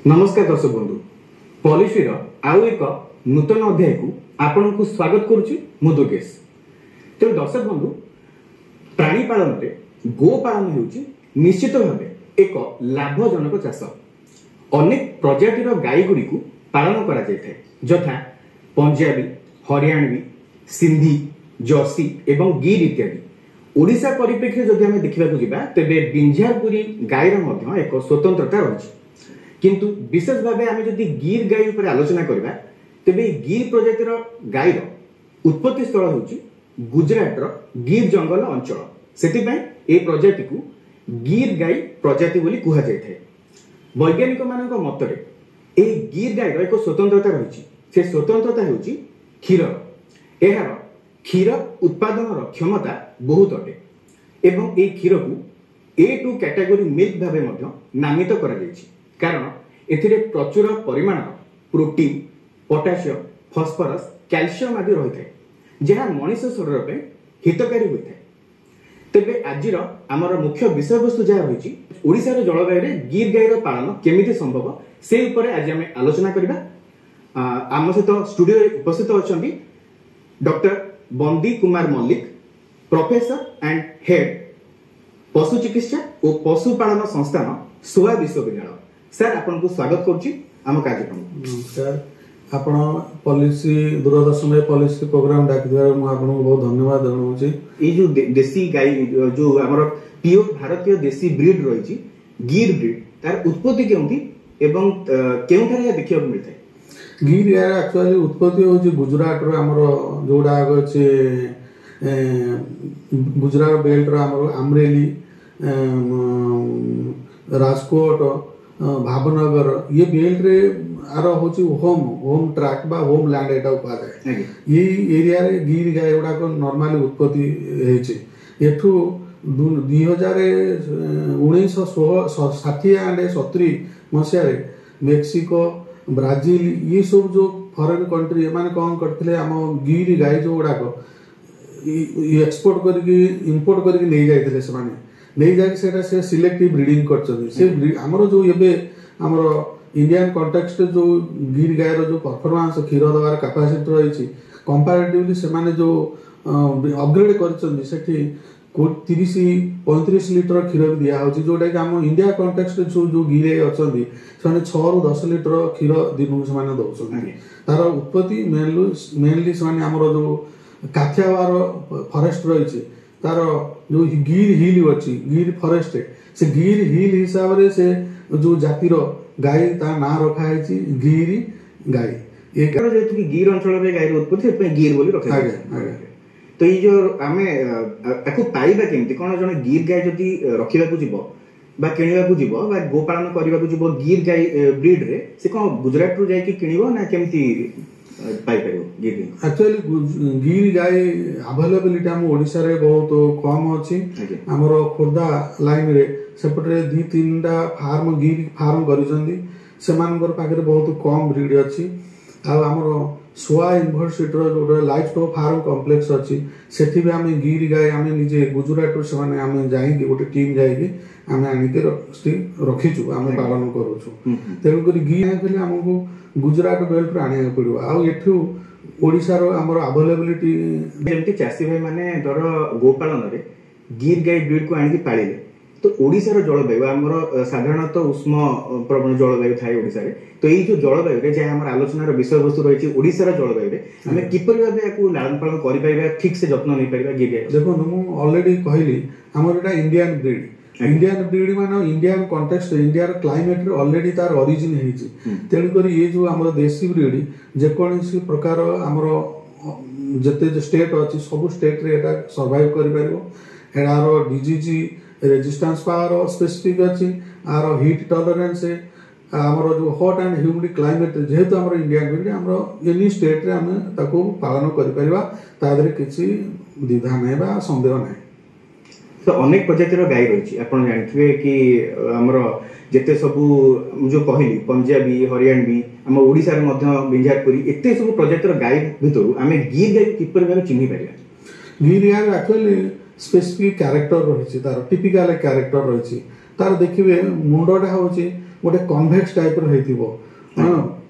नमस्कार दर्शक बंधु पॉलिसी आउ एक नूतन अध्याय को आपण को स्वागत करुच्ची मु दुर्गेश। तेणु दर्शक बंधु प्राणी पालन में गोपालन होउची निश्चित भाव एक लाभजनक चाष। अनेक प्रजातिर गाई गुड़ी को पालन करा जायଥାଏ यथा पंजाबी, हरियाणवी, सिंधी, जर्सी एवं गिर इत्यादि। ओडिशा परिप्रेक्षी जदि आम देखा जावा तेबे बिंझारपुरी गाईर मध्य एक स्वतंत्रता रही। किंतु विशेष भाव आम जदि गिर गाई उपर आलोचना करबा तेबे गिर प्रजातिर गाईर उत्पत्ति स्थल होची गुजरातर गिर जंगल अंचल। सेतिपय ए प्रजाति को गिर गाई प्रजाति बोली कुहा जायଥାଏ। वैज्ञानिक मानक मतरे ए गिर गाईर एक स्वतंत्रता रही। से स्वतंत्रता होची क्षीर। एहार क्षीर उत्पादन क्षमता बहुत अटे एवं ए क्षीर को A2 कैटेगरी मिल्क भावे मध्य नामित करा जायछि। कारण एथिरे प्रचुर परिमाण प्रोटीन, पोटासियम, फॉस्फोरस, कैल्शियम आदि रही है जहाँ मनुष्य शरीर पे हितकारी होता है। तेबे आजिर आमर मुख्य विषय वस्तु जहाँ रही ओडिशार जलवायु में गिर गाईर पालन केमिति संभव से उपरे आज आम आलोचना करबा। आम सहित स्टूडियो उपस्थित अच्छा doctor Bandi Kumar Mallik, professor and head पशु चिकित्सा और पशुपालन संस्थान सोआ विश्वविद्यालय। सर आपन को स्वागत करुच्ची आम कार्यक्रम। नमस्कार। आपण पॉलिसी दूरदर्शन में पॉलिसी प्रोग्राम डाकिदिबार मु आपन को बहुत धन्यवाद जनाउछि। ए जो देसी गाई जो हमर प्योर भारतीय देसी ब्रीड रही गिर ब्रीड तार उत्पत्ति केउंठी एवं केउंठारे देखियो मिलथाय? गिर गाय एक्चुअली उत्पत्ति होछि गुजरात रो हमर जोडा अछि गुजरात बेल्ट रो हमर अमरेली, राजकोट, भावनगर ये बेल्ट रे आर होची होम ट्रैक बा होम लैंड एटा उपा जाय। ये एरिया रे गिर गाय गुडा को नॉर्मली उत्पत्ति हेछि। एठु 1960 एंड 70 मसिया रे मेक्सिको, ब्राजील ये सब जो फॉरेन कंट्री माने कोन करथिले हम गिर गाय जो गुडा को एक्सपोर्ट करके इंपोर्ट करके नहीं जाइथिले। से माने नहीं जाके सेटा से सिलेक्टिव ब्रीडिंग करछथि। से हमरो जो एबे हमरो इंडियन कॉन्टेक्स्ट जो गिर गायर जो परफॉर्मेंस क्षीर दवार कैपेसिटी रही कंपैरेटिवली से माने जो अपग्रेड करछथि सेठी 30-35 लीटर क्षीर भी दिया होछि जोटा कि हम इंडिया कॉन्टेक्स्ट जो गिर अछथि से 6 ରୁ 10 लीटर क्षीर दिन से माने दउछथि। तार उत्पत्ति मेनली से माने हमरो जो काठियावाड़ फॉरेस्ट रही तार जो गिर हिल अच्छी गिर फॉरेस्ट से गिर हिल हिसाब रे से जो जातिर गाई ता ना रखा है गिर गाई। ये जेतु कि गिर अंचल रे गाईर उत्पत्ति पे गिर बोली रखा है। तो ये जो आमे ताकू पाइबा केमती कोन जने गिर गाई जदी रखिबा को जीवो बा किनिबा को जीवो बा गोपालन करबा को जीवो गिर गाई ब्रीड रे से कोन गुजरात रो जाय कि किनिबो ना केमती पाई परियो गिर? एक्चुअली गिर गाई अवेलेबिलिटी हम ओडिसा रे बहुत कम अछि। हमरो खोर्धा लाइन रे सेपटे 2-3टा फार्म गिर फार्म करिसंदी से मानकर पाखरे बहुत कम ब्रीड अछि। आ हमरो सोआ यूनिवर्सिटी रो जो लाइफ स्टॉक फार्म कॉम्प्लेक्स अछि सेठी भी हम गिर गाई हम निजे गुजरात रो से माने हम जाई कि गोटे टीम जाई कि हम आनी के रखिछु हम पालन करूछु। तेनु करी गिर कहले हमको गुजरात बेल्ट आने पड़ो आठू ओडिशा रो हमर अवेलेबिलिटी जेमती चासी भाई माने दर गोपालन रे गिर गाई ब्रीड को आनी पालिले तो ओडिशा रो जलवायु हमर साधारणतः उष्म प्रवण जलवायु थाए ओडिशा रे। तो ये जो जलवायु रे जे हमर आलोचना रो विषय वस्तु रही ओडिशा रो जलवायु रे हमें किपरि भाबे याकू लालन पालन करि पाइबा ठीक से जत्न नै पाइबा गिर गाई? देखो मु ऑलरेडी कहली हमर एटा इंडियन ब्रीड माने इंडियन कॉन्टेक्स्ट इंडिया रो क्लाइमेट रे ऑलरेडी तार ओरिजिन हेछि। तेनु करी ये जो हमर देसी ब्रीड जे कोनसी प्रकार हमर जते स्टेट अछि सब स्टेट रे एटा सर्वाइव करि परिबो। एडा रो डिजीज रेजिस्टेंस पावर स्पेसिफिक अछि आर हीट टॉलरेंस है हमर जो हॉट एंड ह्यूमिड क्लाइमेट जेहेतु हमर इंडियन ब्रीड हमर एनी स्टेट रे हम ताको पालन करि परिबा तादरे किछि द्विधा नै बा संदेह नै। तो अनेक प्रजातिर गाई रही आपन जानथिबे कि हमर जेते सबु जो कहली पंजाबी, हरियाणवी हम ओडिसा रे मध्य बिंझारपुरी एते सब प्रजातिर गाई भितरु आमे गिर गाई किपर भाबे चिन्हि परिया? गिर गाई एक्चुअली स्पेसिफिक कैरेक्टर रही तार टिपिकल कैरेक्टर रही तार देखिए मुंडटा हूँ गोटे कन्वेक्स टाइप रहिथिबो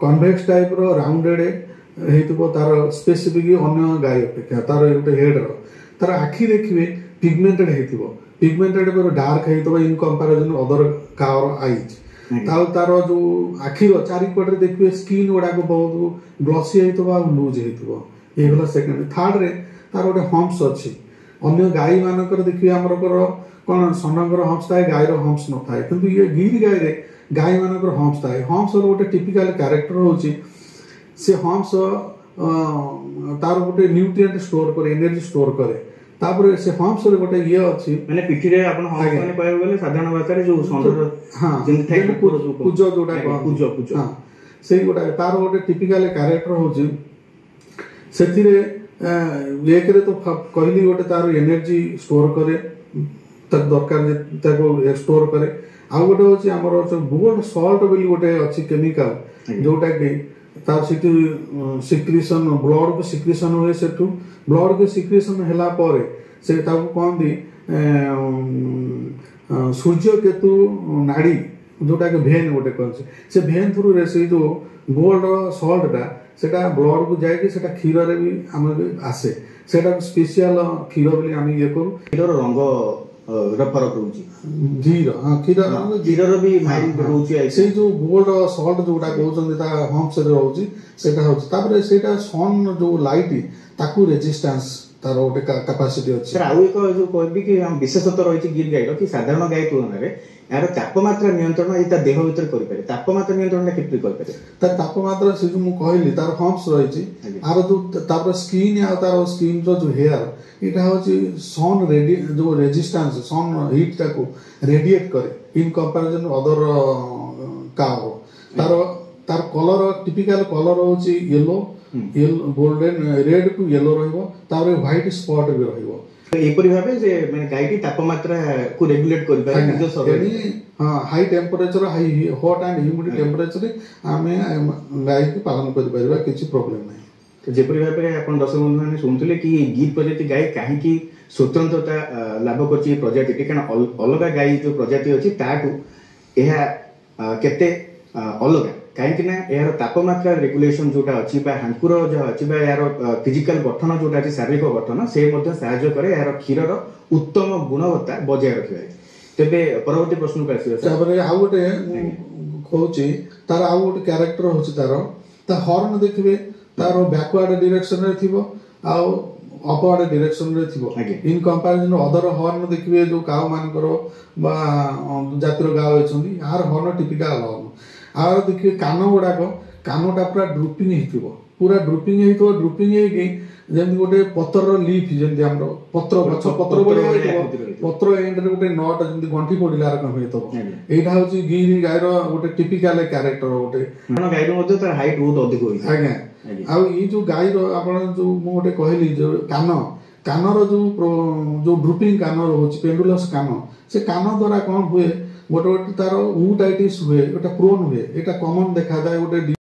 कन्वेक्स टाइप रो राउंडेड हेतिबो तार स्पेसिफिक अन्य गाय अपेक्षा तार गोटे हेड रो तार आखि देखिबे पिगमेंटेड हेतिबो पिगमेंटेड पर डार्क हेतिबो इन कंपैरिजन अदर कावर आईज तार जो आखि रो चारिपटे देखिबे स्किन गुडा को बहुत ग्लॉसी हेतिबो आ लूज हेतिबो ए होला सेकंड थर्ड रे तार गोटे हम्प्स अछि अन्य गाय मानकर देखिबे हमर कोन सनंगर हम्प्स थाए गाय रो हम्प्स न थाए किंतु ये गिर गाय रे गाय मानकर हम्प्स थाए हम्प्स रो गोटे टिपिकल कैरेक्टर होची से हम्प्स तार गोटे न्यूट्रिएंट स्टोर करे एनर्जी स्टोर करे तापर से हम्प्स रे गोटे ये अछि माने पिठी रे आपण हम्प्स माने कहय गेले साधारण भाषा रे जो सुंदर हां जेन थाए कुजो जोटा कुजो हां सेही गोटा तार गोटे टिपिकल कैरेक्टर होची सेथिरे एक रे तो कहली गोटे तार एनर्जी स्टोर करे तक दरकार जे ताको स्टोर करे आ गोटे होची हमर गोल्ड सॉल्ट बोली गोटे अछि केमिकल जोटा कि तार सिटी सिक्रीशन ब्लड को सिक्रीशन हुए सेठू ब्लड के सिक्रीशन हैला परे से ताको कोन दी सूर्य केतु नाड़ी जोटा के भेन गोटे कोन से भेन थ्रू रे से जो गोल्ड सॉल्ट टा सेटा ब्लड को जाय कि सेटा क्षीर रे भी हम आसे सेटा स्पेशल क्षीर बोली हम ये करू क्षीर रंग फरक रोची जीर हां क्षीर भी माइंड रोची से जो गोल्ड सॉल्ट जोटा कहउछन ता हम्प्स रे रोची सेटा होची तापर सेटा सन जो लाइट ताकू रेजिस्टेंस तार गोटे कैपेसिटी अछि सर आउ एक जो कहबी कि हम विशेषता रहिछि गिर गाय कि साधारण गाय तुलना रे यार तापमात्रा नियंत्रण इता देह भीतर करि पारे तापमात्रा नियंत्रण केतै करि पारे त तापमात्रा से जो मु कहली तार हम्प्स रहिछि आर जो तापर स्किन आ तार स्किन जो हेयर इटा होछि सन रेडी जो रेजिस्टेंस सन हीट ताको रेडिएट करे इन कंपैरिजन अदर काव तार तार कलर टिपिकल कलर होछि yellow golden red to yellow रहइबो तारे व्हाइट स्पॉट भी रहइबो एपरि भाबे जे माने गायटी तापमात्रा को रेगुलेट करि पारे निज शरीर हां high temperature high hot and humid temperature आमे गाय के पालन करि परबा किछि प्रॉब्लम नै जेपरि भाबे आपण दर्शक बंधु माने सुनथले कि गिर प्रजाति गाय काहे कि स्वतंत्रता लाभ करछि प्रजाति के कारण अलगा गाय जो प्रजाति अछि ताटू एहा केते अलगा कहीं ना यार तापमात्रा रेगुलेशन जोटा अच्छी हांकुर जो अच्छी यार फिजिकल गठन जोटा अच्छी शारीरिक गठन से साहाय्य करे यार क्षीर उत्तम गुणवत्ता बजाय रखिबे तेबे परवर्ती प्रश्न को आसीबे तापर आ गोटे कहूची तार आ गोटे कैरेक्टर होची तार हॉर्न देखिबे तार बैकवर्ड डायरेक्शन रे थिबो आ अपवर्ड डायरेक्शन रे थिबो इन कंपैरिजन अदर हॉर्न देखिबे जो काव मान करो बा जातिर गाव अछंदी आर हॉर्न टिपिकल हॉर्न आर देखिए कान गुड़ाक कानटा पूरा ड्रुपिंग हेतिबो पूरा ड्रुपिंग हेतिबो ड्रुपिंग हे कि जेम गोटे पत्र लीफ जेंति हमरो पत्र गछ पत्र बढिया हेतिबो पत्र एंड रे गोटे नट जेंति गंठी पडिलार कम हेतबो एटा होची गिरी गायरो गोटे टिपिकल कैरेक्टर गोटे कान गायरो मध्ये तार हाइट बहुत अधिक होई आज्ञा आ ई जो गायरो आपण जो मु गोटे कहली जो कानर जो ड्रुपिंग कानर होची पेंडुलस कान से कान द्वारा कोन हुए गोटे तार ऊटाइटिस हुए गोटे प्रोन हुए एटा कॉमन देखा जाए गोटे